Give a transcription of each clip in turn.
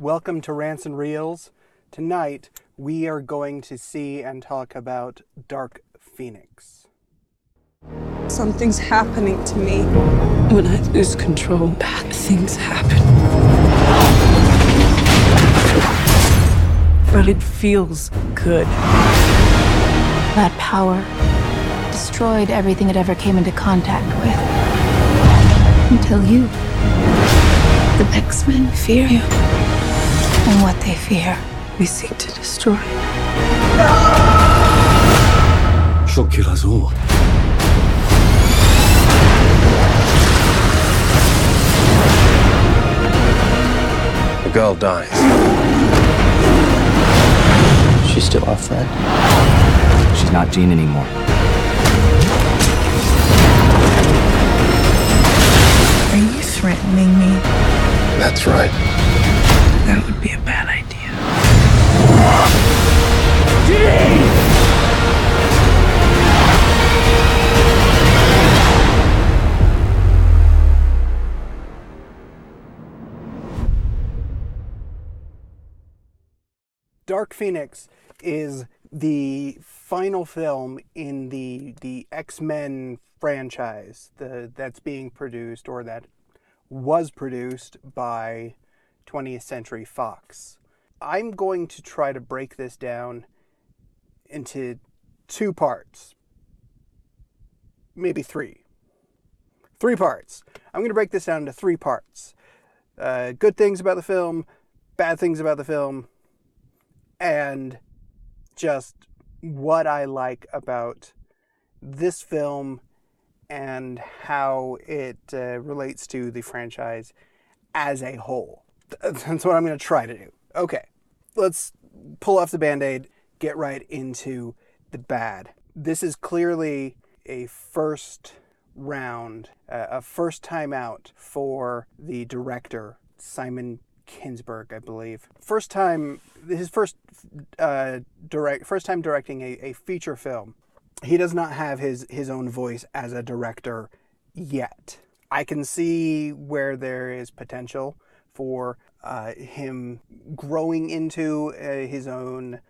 Welcome to Rants and Reels. Tonight, we are going to see and talk about Dark Phoenix. Something's happening to me. When I lose control, bad things happen. But it feels good. That power destroyed everything it ever came into contact with. Until you. The X-Men fear you. And what they fear, we seek to destroy. She'll kill us all. The girl dies. She's still our friend. She's not Jean anymore. Are you threatening me? That's right. That would be a bad idea. Dark Phoenix is the final film in the X-Men franchise that's being produced, or that was produced by 20th Century Fox. I'm going to try to break this down into two parts. Maybe three. Three parts. I'm going to break this down into three parts. Good things about the film, bad things about the film, and just what I like about this film and how it relates to the franchise as a whole. That's what I'm going to try to do. Okay, let's pull off the Band-Aid, get right into the bad. This is clearly a first round, a first time out for the director, Simon Kinberg, I believe. First time time directing a feature film. He does not have his own voice as a director yet. I can see where there is potential for him growing into his own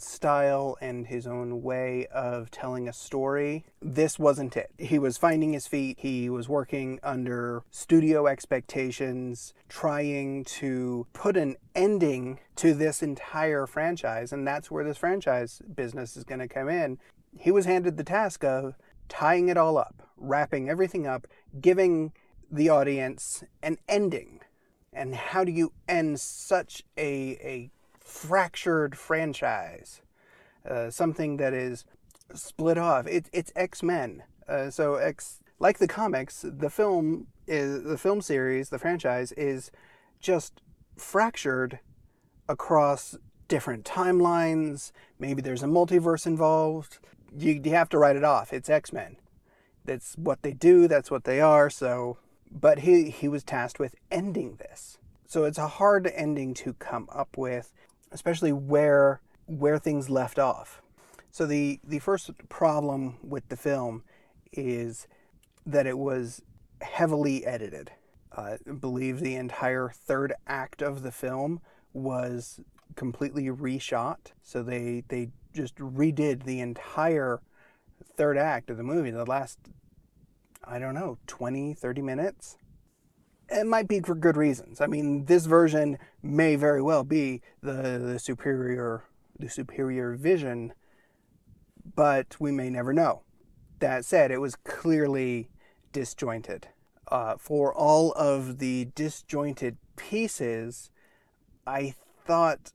style and his own way of telling a story. This wasn't it. He was finding his feet. He was working under studio expectations, trying to put an ending to this entire franchise, and that's where this franchise business is going to come in. He was handed the task of tying it all up, wrapping everything up, giving the audience an ending. And how do you end such a fractured franchise? Something that is split off. It's X-Men. Like the comics, the film series, the franchise is just fractured across different timelines. Maybe there's a multiverse involved. You have to write it off. It's X-Men. That's what they do. That's what they are. But he was tasked with ending this. So it's a hard ending to come up with, especially where things left off. So the first problem with the film is that it was heavily edited. I believe the entire third act of the film was completely reshot. So they just redid the entire third act of the movie, the last, 20, 30 minutes. It might be for good reasons. I mean, this version may very well be the superior vision, but we may never know. That said, it was clearly disjointed. For all of the disjointed pieces, I don't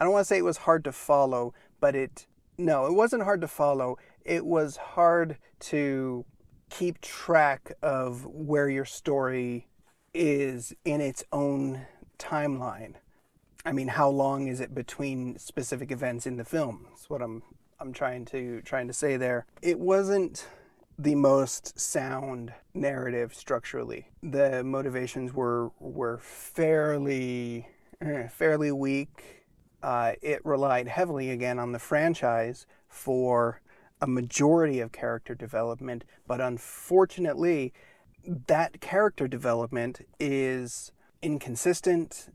want to say it was hard to follow, but it wasn't hard to follow. It was hard to keep track of where your story is in its own timeline. I mean, how long is it between specific events in the film? That's what I'm trying to say there. It wasn't the most sound narrative structurally. The motivations were fairly weak. It relied heavily again on the franchise for a majority of character development, but unfortunately that character development is inconsistent,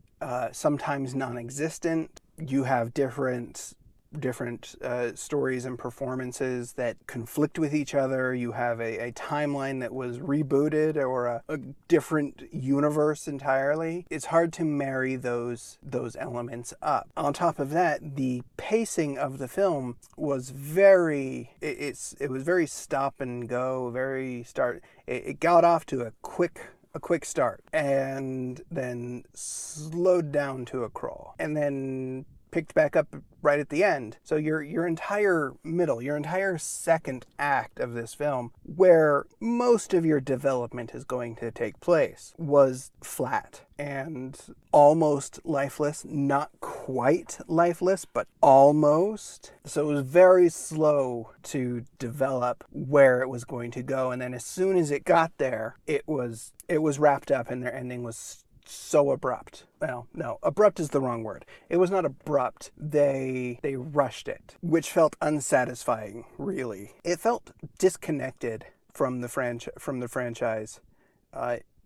sometimes non-existent. You have different stories and performances that conflict with each other. You have a timeline that was rebooted, or a different universe entirely. It's hard to marry those elements up. On top of that, the pacing of the film was very stop and go, it got off to a quick start, and then slowed down to a crawl, and then picked back up right at the end. So your entire second act of this film, where most of your development is going to take place, was flat and almost lifeless. Not quite lifeless, but almost. So it was very slow to develop where it was going to go, and then as soon as it got there, it was wrapped up, and their ending was so abrupt. Well, no, abrupt is the wrong word. It was not abrupt. They rushed it, which felt unsatisfying, really. It felt disconnected from the franchise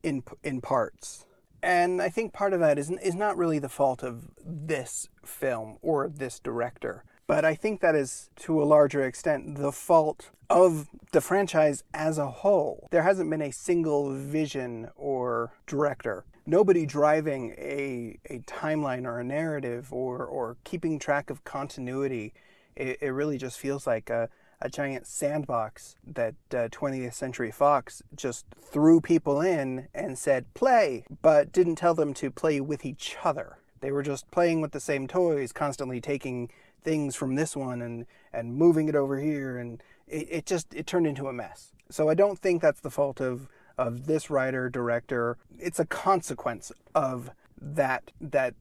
in parts. And I think part of that is not really the fault of this film or this director, but I think that is, to a larger extent, the fault of the franchise as a whole. There hasn't been a single vision or director. Nobody driving a timeline or a narrative or keeping track of continuity. It really just feels like a giant sandbox that 20th Century Fox just threw people in and said, play, but didn't tell them to play with each other. They were just playing with the same toys, constantly taking things from this one and moving it over here, and it turned into a mess. So I don't think that's the fault of this writer, director. It's a consequence of that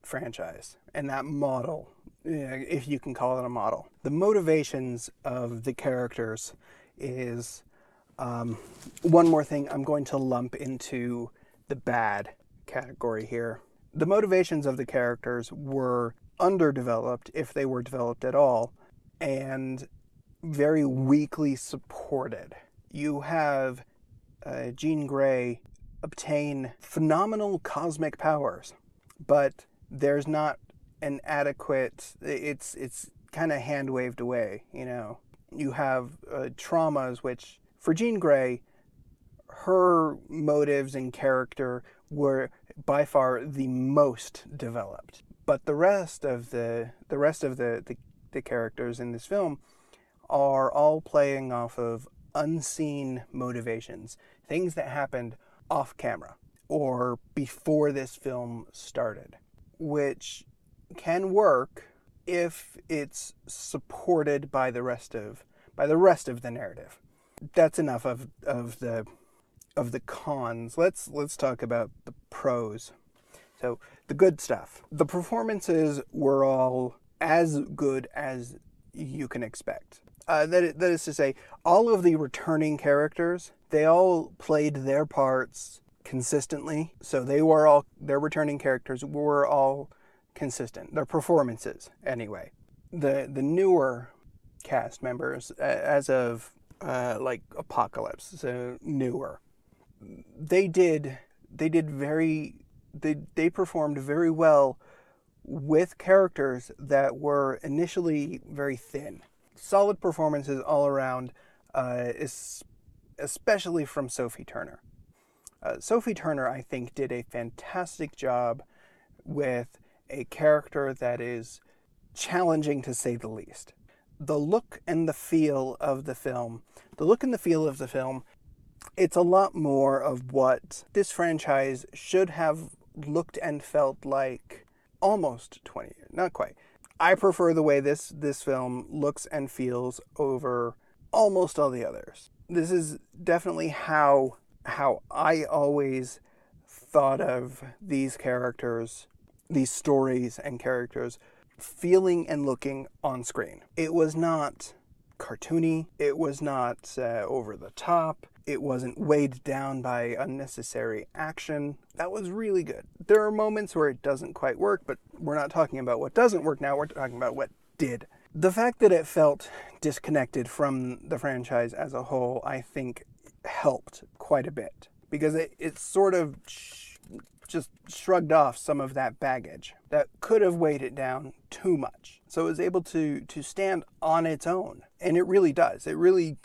franchise and that model, if you can call it a model. The motivations of the characters is one more thing I'm going to lump into the bad category here. The motivations of the characters were underdeveloped, if they were developed at all, and very weakly supported. You have Jean Grey obtain phenomenal cosmic powers, but there's not an adequate, it's kind of hand-waved away, You have traumas, which, for Jean Grey, her motives and character were by far the most developed. But the rest of the characters in this film are all playing off of unseen motivations, things that happened off camera or before this film started, which can work if it's supported by the rest of the narrative. That's enough of the cons. Let's talk about the pros. So the good stuff. The performances were all as good as you can expect. That is to say, all of the returning characters, they all played their parts consistently. So their returning characters were all consistent. Their performances, anyway. The newer cast members, as of like Apocalypse, so newer, they performed very well with characters that were initially very thin. Solid performances all around, especially from Sophie Turner. Sophie Turner, I think, did a fantastic job with a character that is challenging, to say the least. The look and the feel of the film, it's a lot more of what this franchise should have looked and felt like almost 20 years, not quite. I prefer the way this film looks and feels over almost all the others. This is definitely how I always thought of these characters, these stories and characters, feeling and looking on screen. It was not cartoony. It was not over the top. It wasn't weighed down by unnecessary action. That was really good. There are moments where it doesn't quite work, but we're not talking about what doesn't work now. We're talking about what did. The fact that it felt disconnected from the franchise as a whole, I think, helped quite a bit. Because it sort of just shrugged off some of that baggage that could have weighed it down too much. So it was able to stand on its own. And it really does.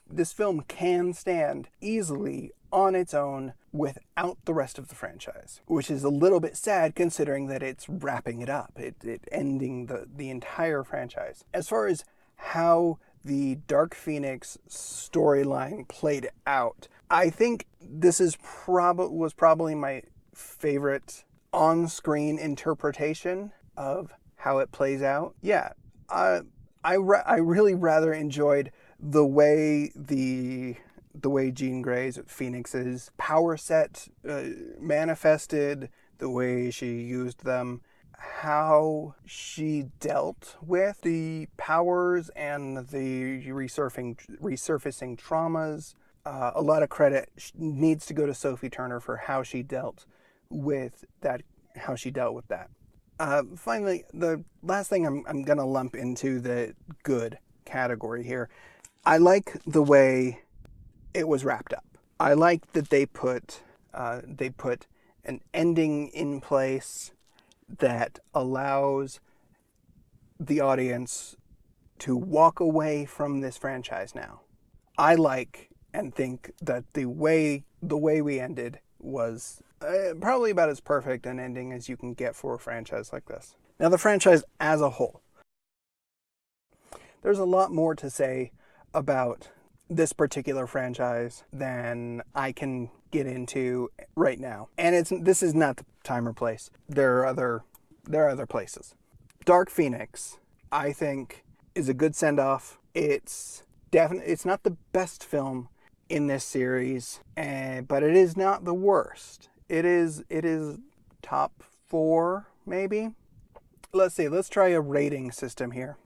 This film can stand easily on its own without the rest of the franchise, which is a little bit sad considering that it's wrapping it up, it ending the entire franchise. As far as how the Dark Phoenix storyline played out, I think this was probably my favorite on-screen interpretation of how it plays out. Yeah, I really rather enjoyed the way Jean Grey's Phoenix's power set manifested, the way she used them, how she dealt with the powers and the resurfacing traumas. A lot of credit needs to go to Sophie Turner for how she dealt with that. Finally, the last thing I'm going to lump into the good category here. I like the way it was wrapped up. I like that they put an ending in place that allows the audience to walk away from this franchise now. I like and think that the way we ended was probably about as perfect an ending as you can get for a franchise like this. Now, the franchise as a whole. There's a lot more to say about this particular franchise than I can get into right now. And this is not the time or place. There are other places. Dark Phoenix, I think, is a good send-off. It's not the best film in this series, but it is not the worst. It is top 4, maybe. Let's see. Let's try a rating system here.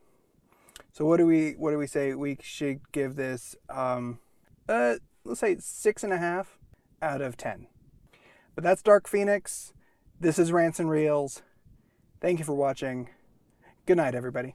So what do we say? We should give this let's say 6.5 out of 10. But that's Dark Phoenix. This is Rants and Reels. Thank you for watching. Good night, everybody.